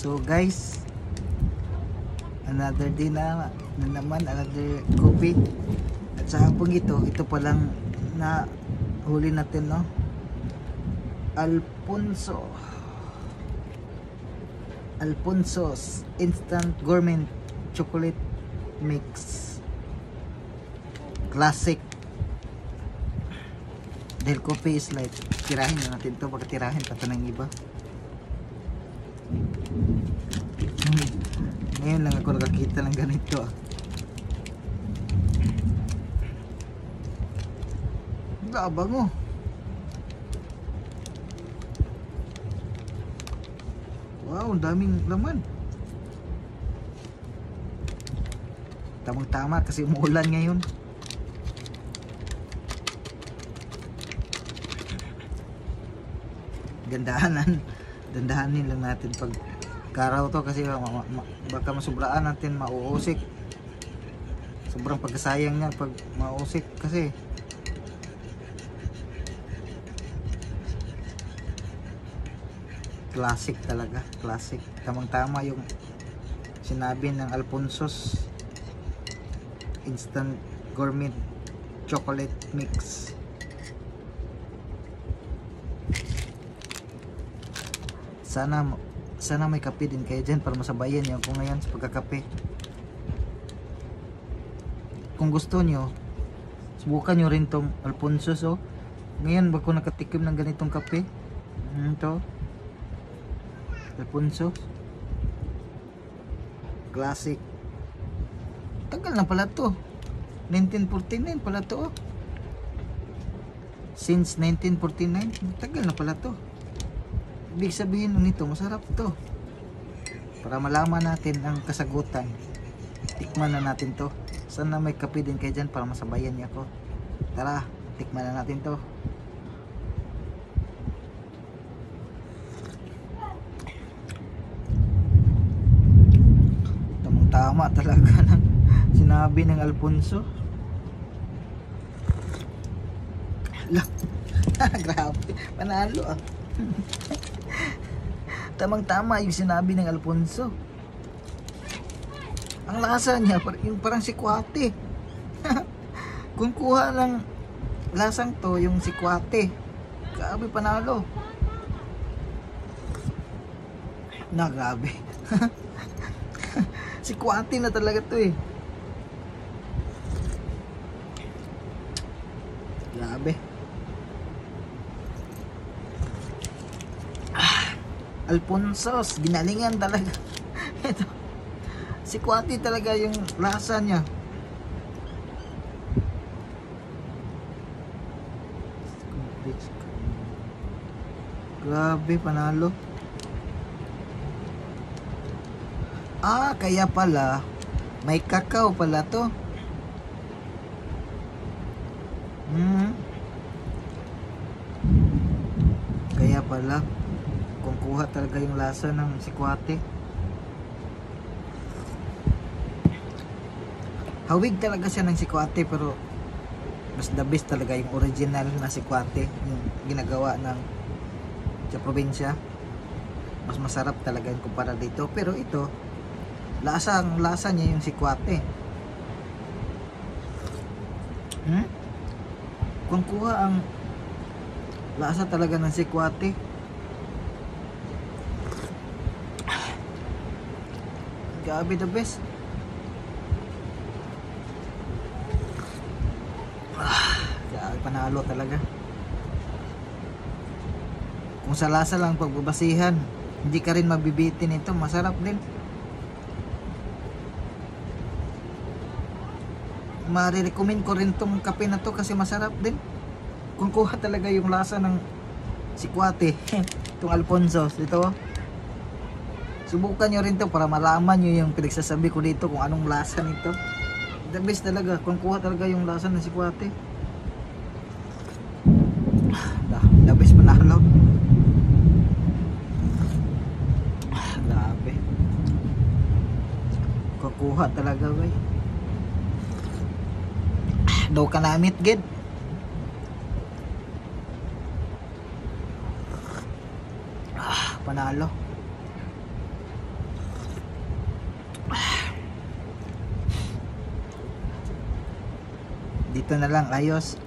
So guys, another day na naman, another coffee. At sa hapong ito pa lang na huli natin, no? Alfonso's Instant Gourmet Chocolate Mix Classic. Dahil coffee is like, tirahin na natin to, baka tirahin pa ito ng iba. Ngayon lang ako nakakita ng ganito. Bango. Wow, ang daming laman. Tamang-tama kasi umuulan ngayon. Dandahanin lang natin pag karaw to kasi baka masubraan natin, mauusik. Sobrang pagkasayang niya pag mauusik kasi. Classic talaga, classic. Tamang-tama yung sinabi ng Alfonso's Instant Gourmet Chocolate Mix. Sana may kape din kayo dyan para masabayan nyo ako ngayon sa pagkakape. Kung gusto nyo, subukan nyo rin tong Alfonso's. Oh. Ngayon ba ko nakatikim ng ganitong kape? Ito Alfonso's Classic. Tagal na pala to, 1949 pala to. Since 1949, tagal na pala to. Ibig sabihin nito, masarap to. Para malaman natin ang kasagutan, tikman na natin to. Sana may kape din kayo dyan para masabayan niya ako. Tara, tikman na natin to. Tama talaga ng sinabi ng Alfonso. Grabe, panalo ah. Tamang-tama yung sinabi ng Alfonso. Ang lasa niya yung parang sikwate. Kung kuha ng lasang to yung sikwate, grabe, panalo. Grabe. Sikwate na talaga to eh. Grabe. Alfonso's, ginalingan talaga. Ito, sikwate talaga yung lasa niya. Grabe, panalo. Kaya pala may kakao pala to. Kaya pala kung kuha talaga yung lasa ng sikwate. Hawig talaga siya ng sikwate, pero mas the best talaga yung original na sikwate, yung ginagawa ng sa probinsya. Mas masarap talaga yung kumpara dito. Pero ito, lasa niya yung sikwate. Kung kuha ang lasa talaga ng sikwate, grabe, the best. Grabe, panalo talaga. Kung sa lasa lang pagbabasihan, hindi ka rin mabibitin ito. Masarap din. Marirecommend ko rin tong kape na to kasi masarap din. Kung kuha talaga yung lasa ng sikwate, itong Alfonso's dito. Subukan nyo rin to para malaman nyo yung pinagsasabi ko dito kung anong lasa nito. The best talaga kung kuha talaga yung lasa ng sikwate. The best, manalo. Grabe. Kukuha talaga, bay. Daw ka namit, gid. Panalo. Dito na lang, ayos.